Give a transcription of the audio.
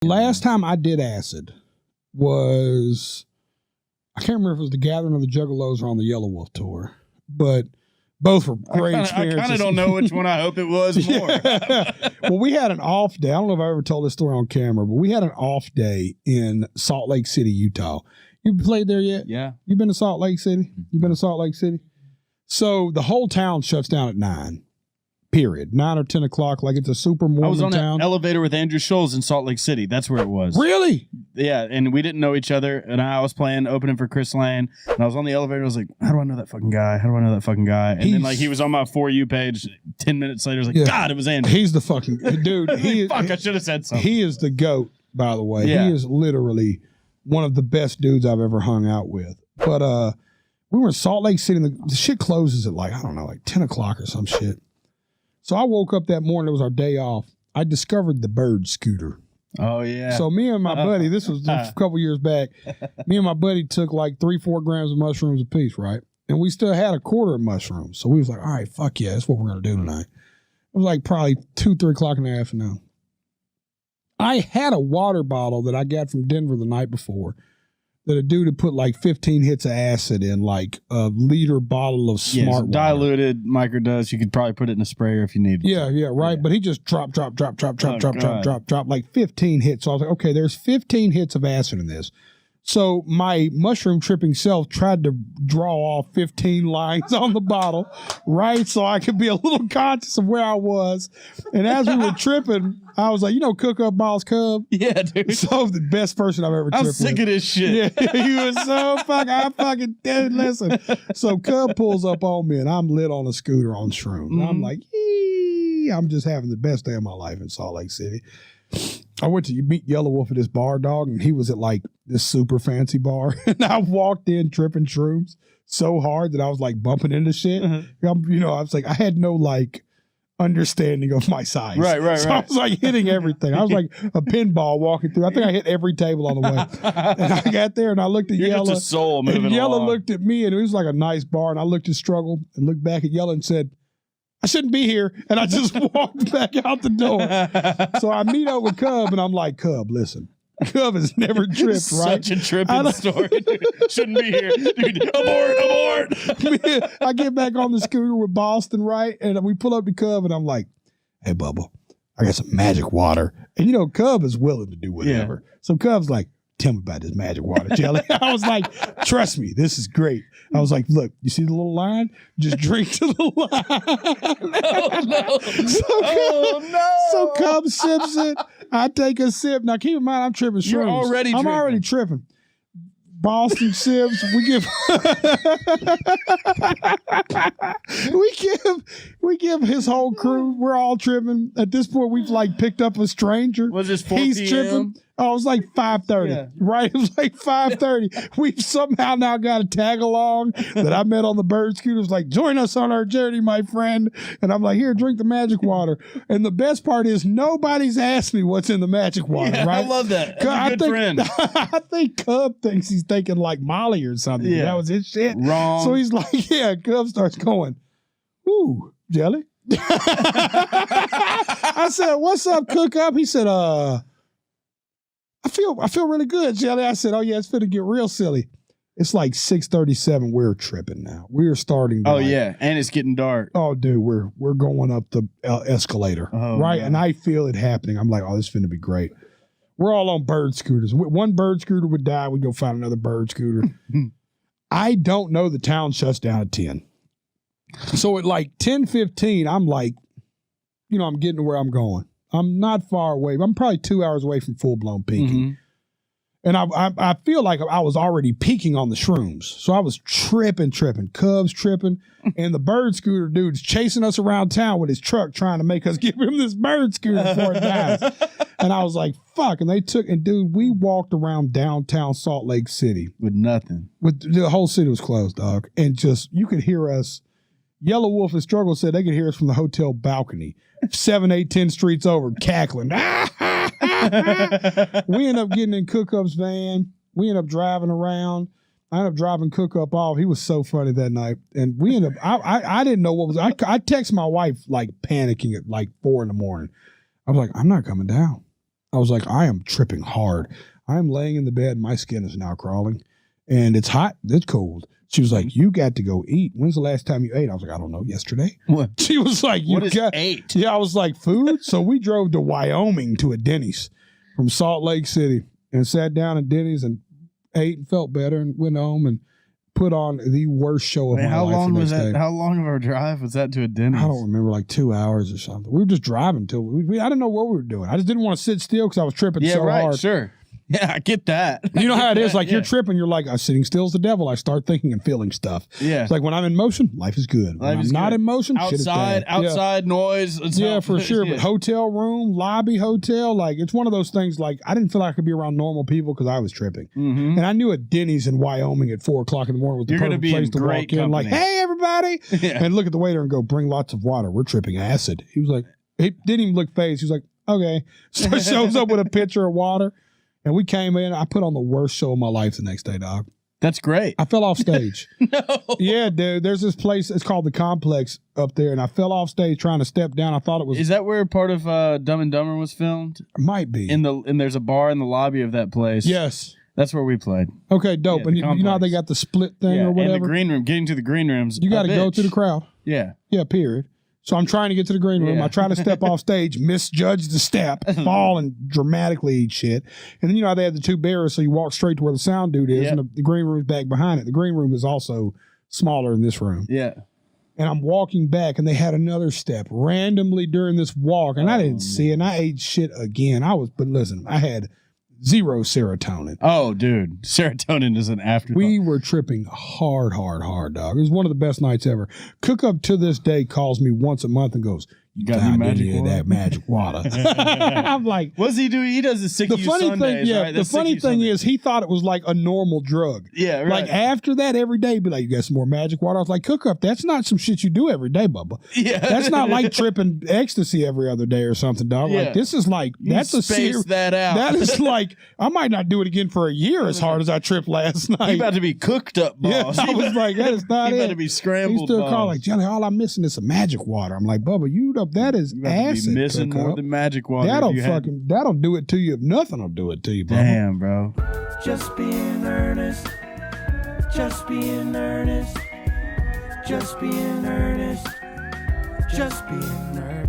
Last time I did acid was, I can't remember if it was the Gathering of the Juggalos or on the Yellow Wolf tour, but both were great experiences. I kind of don't know which one I hope it was more. Well, we had an off day. I don't know if I ever told this story on camera, but we had an off day in Salt Lake City, Utah. You played there yet? Yeah. You been to Salt Lake City? You been to Salt Lake City? So the whole town shuts down at 9. Period. 9 or 10 o'clock, like it's a super Mormon town. I was on an elevator with Andrew Scholes in Salt Lake City. That's where it was. Really? Yeah, and we didn't know each other. And I was playing opening for Chris Lane, and I was on the elevator. I was like, "How do I know that fucking guy? How do I know that fucking guy?" And then like he was on my For You page. 10 minutes later, I was like, "God, it was Andrew." He's the fucking dude. Fuck, I should have said something. He is the GOAT, by the way. Yeah. He is literally one of the best dudes I've ever hung out with. But we were in Salt Lake City, and the shit closes at like, I don't know, like 10 o'clock or some shit. So I woke up that morning. It was our day off. I discovered the bird scooter. Oh, yeah. So me and my buddy, this was a couple years back, me and my buddy took like 3-4 grams of mushrooms apiece, right? And we still had a quarter of mushrooms. So we was like, all right, fuck yeah, that's what we're going to do tonight. It was like probably 2-3 o'clock in the afternoon. I had a water bottle that I got from Denver the night before that a dude had put like 15 hits of acid in, like a liter bottle of smart water. Diluted microdose. You could probably put it in a sprayer if you needed. Yeah, right. Yeah. But he just dropped like 15 hits. So I was like, okay, there's 15 hits of acid in this. So my mushroom tripping self tried to draw off 15 lines on the bottle, right? So I could be a little conscious of where I was. And as we were tripping, I was like, Cook Up Boss Cub? Yeah, dude. So the best person I've ever tripped with. I'm sick of this shit. Yeah, he was so I fucking did. Listen. So Cub pulls up on me and I'm lit on a scooter on shrooms. And I'm like, I'm just having the best day of my life in Salt Lake City. I went to meet Yellow Wolf at this bar, dog, and he was at like this super fancy bar. And I walked in tripping shrooms so hard that I was like bumping into shit. I was like, I had no like understanding of my size. Right. So I was like hitting everything. I was like a pinball walking through. I think I hit every table on the way. And I got there and I looked at Yellow. Just a soul moving and Yellow along. looked at me and it was like a nice bar. And I looked at Struggle and looked back at Yellow and said, I shouldn't be here. And I just walked back out the door. So I meet up with Cub and I'm like, Cub, listen. Cub has never tripped, right? Such a tripping story, dude. Shouldn't be here. Dude, abort. I get back on the scooter with Boston, right? And we pull up to Cub and I'm like, hey, Bubba, I got some magic water. And Cub is willing to do whatever. Yeah. So Cub's like, tell me about this magic water, Jelly. I was like, trust me, this is great. I was like, look, you see the little line? Just drink to the line. So Cub sips it. I take a sip. Now, keep in mind, I'm tripping shrooms. I'm already tripping. Boston sips. We give his whole crew. We're all tripping. At this point, we've like picked up a stranger. Was this 4 He's p.m.? tripping. Oh, it was like 5:30, right? It was like 5:30. We've somehow now got a tag along that I met on the bird scooter. It was like, join us on our journey, my friend. And I'm like, here, drink the magic water. And the best part is nobody's asked me what's in the magic water, right? I love that. That's a good friend. I think Cub thinks he's thinking like Molly or something. Yeah. That was his shit. Wrong. So he's like, yeah, Cub starts going, ooh, Jelly. I said, what's up, Cook Up? He said, I feel really good, Jelly. I said, oh yeah, it's finna get real silly. It's like 6:37. We're tripping now. We're starting to yeah, and it's getting dark. Oh, dude, we're going up the escalator, right? Man. And I feel it happening. I'm like, oh, this is finna be great. We're all on bird scooters. One bird scooter would die. We'd go find another bird scooter. I don't know the town shuts down at 10. So at like 10:15, I'm like, I'm getting to where I'm going. I'm not far away. I'm probably 2 hours away from full-blown peaking. And I feel like I was already peaking on the shrooms. So I was tripping. Cubs tripping. And the bird scooter dude's chasing us around town with his truck trying to make us give him this bird scooter before it dies. And I was like, fuck. And dude, we walked around downtown Salt Lake City. With nothing. The whole city was closed, dog. And just, you could hear us. Yellow Wolf and Struggle said they could hear us from the hotel balcony. 7, 8, 10 streets over, cackling. We end up getting in Cook Up's van. We end up driving around. I ended up driving Cook Up off. He was so funny that night. And we ended up, I didn't know what was, I texted my wife like panicking at like 4 a.m. I was like, I'm not coming down. I was like, I am tripping hard. I'm laying in the bed. My skin is now crawling. And it's hot. It's cold. She was like, you got to go eat. When's the last time you ate? I was like, I don't know. Yesterday. What? She was like, What is ate? Yeah, I was like, food? So we drove to Wyoming to a Denny's from Salt Lake City and sat down at Denny's and ate and felt better and went home and put on the worst show of my life. How long was that? Day. How long of our drive was that to a Denny's? I don't remember, like 2 hours or something. We were just driving till I didn't know what we were doing. I just didn't want to sit still because I was tripping so hard. Sure. Yeah, I get that. You know how it is. Like you're tripping. You're like, sitting still is the devil. I start thinking and feeling stuff. Yeah. It's like when I'm in motion, life is good. When I'm not in motion, shit is bad. Outside noise. Yeah, for sure. But hotel room, lobby hotel, like it's one of those things. Like I didn't feel like I could be around normal people because I was tripping. Mm-hmm. And I knew a Denny's in Wyoming at 4:00 in the morning was the perfect place to walk in. Like, hey everybody, and look at the waiter and go, bring lots of water. We're tripping acid. He was like, he didn't even look phased. He was like, okay. So he shows up with a pitcher of water. And we came in. I put on the worst show of my life the next day, dog. That's great. I fell off stage. No. Yeah, dude. There's this place. It's called the Complex up there, and I fell off stage trying to step down. I thought it was. Is that where part of Dumb and Dumber was filmed? Might be. And there's a bar in the lobby of that place. Yes. That's where we played. Okay, dope. Yeah, and you know how they got the split thing or whatever? And the green room. Getting to the green rooms. You got to go to the crowd. Yeah. Yeah, period. So I'm trying to get to the green room. Yeah. I try to step off stage, misjudge the step, fall and dramatically eat shit. And then, you know how they have the two barriers, so you walk straight to where the sound dude is, and the green room is back behind it. The green room is also smaller than this room. Yeah. And I'm walking back, and they had another step randomly during this walk, and I didn't see it, and I ate shit again. But listen, I had zero serotonin. Oh, dude. Serotonin is an afterthought. We were tripping hard, dog. It was one of the best nights ever. Cook Up to this day calls me once a month and goes, you got any magic water? That magic water. I'm like, what's he doing? He does the sick you Sundays, right? The funny thing is, he thought it was like a normal drug. Yeah, right. Like after that, every day, he'd be like, you got some more magic water? I was like, Cook Up, that's not some shit you do every day, Bubba. Yeah. That's not like tripping ecstasy every other day or something, dog. Yeah. Like this is like, that's a space that out. That is like, I might not do it again for a year as hard as I tripped last night. He about to be cooked up, boss. Yeah, I was like, that is not it. He about to be scrambled, He still boss. call like, Jelly, all I'm missing is some magic water. I'm like, Bubba, that is acid. Be missing more than magic water. That'll do it to you if nothing will do it to you, Bubba. Damn, bro. Just being earnest. Just being earnest. Just being earnest. Just being earnest.